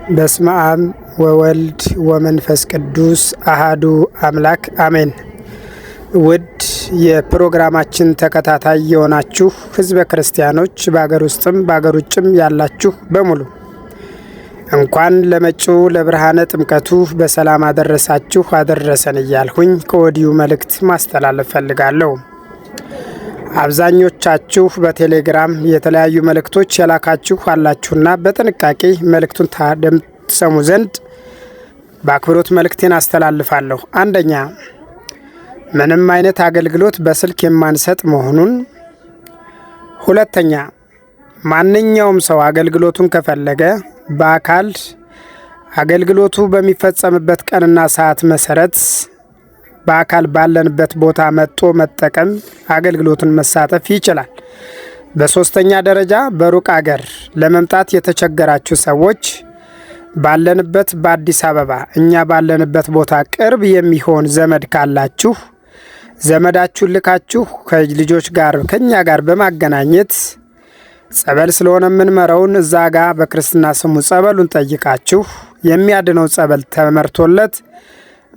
በስመ አብ ወወልድ ወመንፈስ ቅዱስ አሃዱ አምላክ አሜን። ውድ የፕሮግራማችን ተከታታይ የሆናችሁ ሕዝበ ክርስቲያኖች በአገር ውስጥም በአገር ውጭም ያላችሁ በሙሉ እንኳን ለመጪው ለብርሃነ ጥምቀቱ በሰላም አደረሳችሁ አደረሰን እያልሁኝ ከወዲሁ መልእክት ማስተላለፍ ፈልጋለሁ። አብዛኞቻችሁ በቴሌግራም የተለያዩ መልእክቶች የላካችሁ አላችሁና በጥንቃቄ መልእክቱን ታደምጡ ዘንድ በአክብሮት መልእክቴን አስተላልፋለሁ። አንደኛ፣ ምንም አይነት አገልግሎት በስልክ የማንሰጥ መሆኑን። ሁለተኛ፣ ማንኛውም ሰው አገልግሎቱን ከፈለገ በአካል አገልግሎቱ በሚፈጸምበት ቀንና ሰዓት መሰረት በአካል ባለንበት ቦታ መጥቶ መጠቀም አገልግሎቱን መሳተፍ ይችላል። በሶስተኛ ደረጃ በሩቅ አገር ለመምጣት የተቸገራችሁ ሰዎች ባለንበት በአዲስ አበባ እኛ ባለንበት ቦታ ቅርብ የሚሆን ዘመድ ካላችሁ ዘመዳችሁን ልካችሁ ከልጆች ጋር ከኛ ጋር በማገናኘት ጸበል ስለሆነ የምንመራውን እዛ ጋር በክርስትና ስሙ ጸበሉን ጠይቃችሁ የሚያድነው ጸበል ተመርቶለት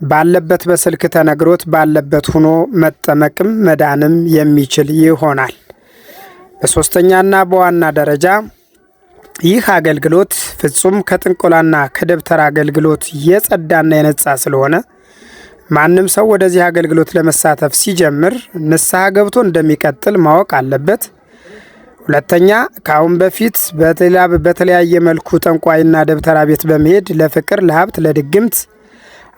ባለበት በስልክ ተነግሮት ባለበት ሆኖ መጠመቅም መዳንም የሚችል ይሆናል። በሶስተኛና በዋና ደረጃ ይህ አገልግሎት ፍጹም ከጥንቆላና ከደብተራ አገልግሎት የጸዳና የነጻ ስለሆነ ማንም ሰው ወደዚህ አገልግሎት ለመሳተፍ ሲጀምር ንስሐ ገብቶ እንደሚቀጥል ማወቅ አለበት። ሁለተኛ፣ ከአሁን በፊት በተለያየ መልኩ ጠንቋይና ደብተራ ቤት በመሄድ ለፍቅር፣ ለሀብት፣ ለድግምት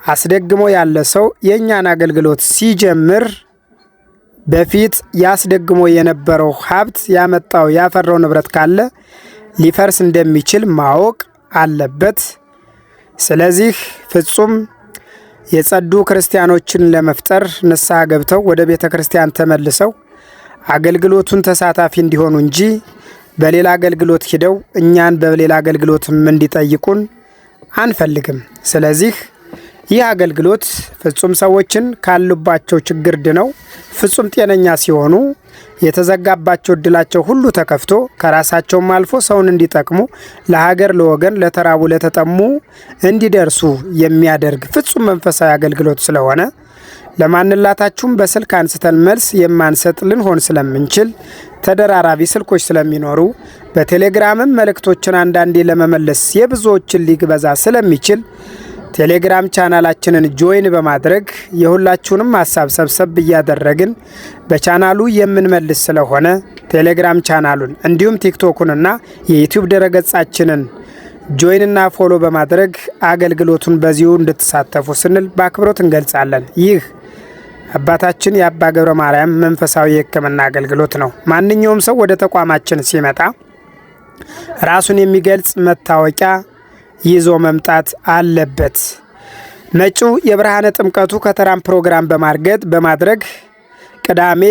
አስደግሞ ያለ ሰው የእኛን አገልግሎት ሲጀምር በፊት ያስደግሞ የነበረው ሀብት ያፈራው ንብረት ካለ ሊፈርስ እንደሚችል ማወቅ አለበት። ስለዚህ ፍጹም የጸዱ ክርስቲያኖችን ለመፍጠር ንስሐ ገብተው ወደ ቤተ ክርስቲያን ተመልሰው አገልግሎቱን ተሳታፊ እንዲሆኑ እንጂ በሌላ አገልግሎት ሂደው እኛን በሌላ አገልግሎትም እንዲጠይቁን አንፈልግም። ስለዚህ ይህ አገልግሎት ፍጹም ሰዎችን ካሉባቸው ችግር ድነው ፍጹም ጤነኛ ሲሆኑ የተዘጋባቸው እድላቸው ሁሉ ተከፍቶ ከራሳቸውም አልፎ ሰውን እንዲጠቅሙ ለሀገር፣ ለወገን፣ ለተራቡ፣ ለተጠሙ እንዲደርሱ የሚያደርግ ፍጹም መንፈሳዊ አገልግሎት ስለሆነ ለማንላታችሁም በስልክ አንስተን መልስ የማንሰጥ ልንሆን ስለምንችል ተደራራቢ ስልኮች ስለሚኖሩ በቴሌግራምም መልእክቶችን አንዳንዴ ለመመለስ የብዙዎችን ሊበዛ ስለሚችል ቴሌግራም ቻናላችንን ጆይን በማድረግ የሁላችሁንም ሀሳብ ሰብሰብ እያደረግን በቻናሉ የምንመልስ ስለሆነ ቴሌግራም ቻናሉን እንዲሁም ቲክቶኩንና የዩቲዩብ ድረገጻችንን ጆይንና ፎሎ በማድረግ አገልግሎቱን በዚሁ እንድትሳተፉ ስንል በአክብሮት እንገልጻለን። ይህ አባታችን የአባ ገብረ ማርያም መንፈሳዊ የሕክምና አገልግሎት ነው። ማንኛውም ሰው ወደ ተቋማችን ሲመጣ ራሱን የሚገልጽ መታወቂያ ይዞ መምጣት አለበት። መጪው የብርሃነ ጥምቀቱ ከተራም ፕሮግራም በማድረግ ቅዳሜ፣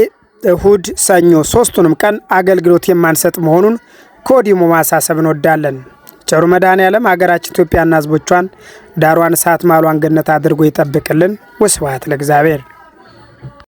እሁድ፣ ሰኞ ሶስቱንም ቀን አገልግሎት የማንሰጥ መሆኑን ከወዲሁ ማሳሰብ እንወዳለን። ቸሩ መድኃኔዓለም ሀገራችን ኢትዮጵያና ሕዝቦቿን ዳሯን እሳት ማሏን ገነት አድርጎ ይጠብቅልን። ወስብሐት ለእግዚአብሔር።